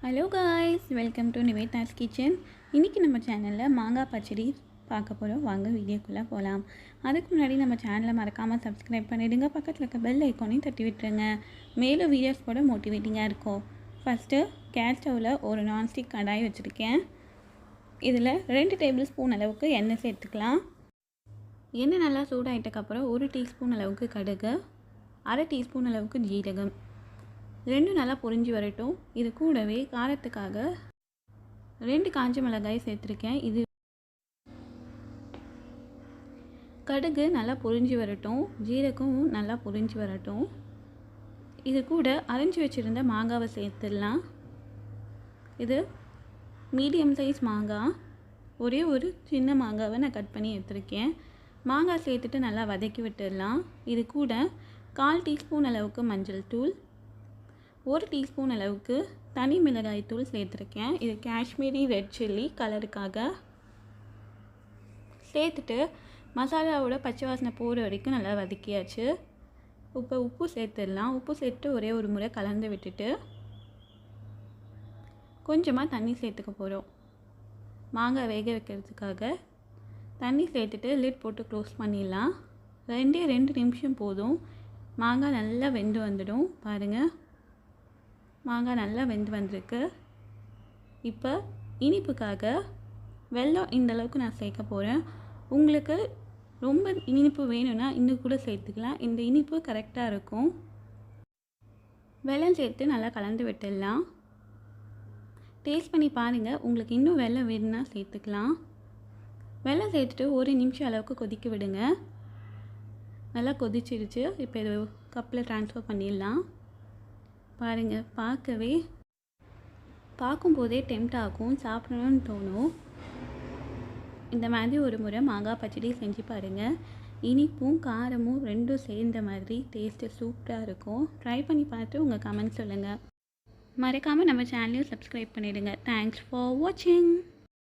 Hello guys, welcome to Nivetha's kitchen. இன்றைக்கி நம்ம சேனலில் மாங்காய் பச்சடி பார்க்க போகிறோம். வாங்க வீடியோக்குள்ளே போகலாம். அதுக்கு முன்னாடி நம்ம சேனலை மறக்காமல் சப்ஸ்கிரைப் பண்ணிவிடுங்க. பக்கத்தில் இருக்க பெல் ஐக்கானையும் தட்டி விட்டுருங்க. மேலும் வீடியோஸ் கூட மோட்டிவேட்டிங்காக இருக்கும். ஃபஸ்ட்டு கேஸ் ஸ்டவ்வில் ஒரு நான்ஸ்டிக் கடாய் வச்சுருக்கேன். இதில் 2 டேபிள் ஸ்பூன் அளவுக்கு எண்ணெய் சேர்த்துக்கலாம். எண்ணெய் நல்லா சூடாயிட்டக்கப்புறம் 1 டீஸ்பூன் அளவுக்கு கடுகு, 1/2 டீஸ்பூன் அளவுக்கு ஜீரகம், ரெண்டும் நல்லா பொரிஞ்சு வரட்டும். இது கூடவே காரத்துக்காக 2 காஞ்ச மிளகாய் சேர்த்துருக்கேன். இது கடுகு நல்லா பொரிஞ்சு வரட்டும், ஜீரகமும் நல்லா பொரிஞ்சு வரட்டும். இது கூட அரைஞ்சி வச்சுருந்த மாங்காவை சேர்த்துடலாம். இது மீடியம் சைஸ் மாங்காய், ஒரே ஒரு சின்ன மாங்காவை நான் கட் பண்ணி எடுத்துருக்கேன். மாங்காய் சேர்த்துட்டு நல்லா வதக்கி விட்டுடலாம். இது கூட 1/4 டீஸ்பூன் அளவுக்கு மஞ்சள் தூள், 1 டீஸ்பூன் அளவுக்கு தனி மிளகாய் தூள் சேர்த்துருக்கேன். இது காஷ்மீரி ரெட் சில்லி கலருக்காக. சேர்த்துட்டு மசாலாவோட பச்சை வாசனை போகிற வரைக்கும் நல்லா வதக்கியாச்சு. உப்பு சேர்த்துடலாம். உப்பு சேர்த்துட்டு ஒரே ஒரு முறை கலந்து விட்டுட்டு கொஞ்சமாக தண்ணி சேர்த்துக்க போகிறோம். மாங்காய் வேக வைக்கிறதுக்காக தண்ணி சேர்த்துட்டு லிட் போட்டு க்ளோஸ் பண்ணிடலாம். 2 நிமிஷம் போதும். மாங்காய் நல்லா வெந்து வந்துடும். பாருங்கள், மாங்காய் நல்லா வெந்து வந்திருக்கு. இப்போ இனிப்புக்காக வெல்லம் இந்தளவுக்கு நான் சேர்க்க போகிறேன். உங்களுக்கு ரொம்ப இனிப்பு வேணும்னா இன்னும் கூட சேர்த்துக்கலாம். இந்த இனிப்பு கரெக்டாக இருக்கும். வெல்லம் சேர்த்து நல்லா கலந்து விட்டுடலாம். டேஸ்ட் பண்ணி பாருங்கள். உங்களுக்கு இன்னும் வெல்லம் வேணும்னா சேர்த்துக்கலாம். வெல்லம் சேர்த்துட்டு 1 நிமிஷம் அளவுக்கு கொதிக்க விடுங்க. நல்லா கொதிச்சிருச்சு. இப்போ இது கப்பில் ட்ரான்ஸ்ஃபர் பண்ணிடலாம். பாருங்கள், பார்க்கும்போதே டெம்ட் ஆகும், சாப்பிடணும்னு தோணும். இந்த மாதிரி ஒரு முறை மாங்காய் பச்சடி செஞ்சு பாருங்கள். இனிப்பும் காரமும் ரெண்டும் சேர்ந்த மாதிரி டேஸ்ட்டு சூப்பராக இருக்கும். ட்ரை பண்ணி பார்த்து உங்கள் கமெண்ட் சொல்லுங்கள். மறக்காமல் நம்ம சேனலையும் சப்ஸ்கிரைப் பண்ணிவிடுங்க. தேங்க்ஸ் ஃபார் வாட்சிங்.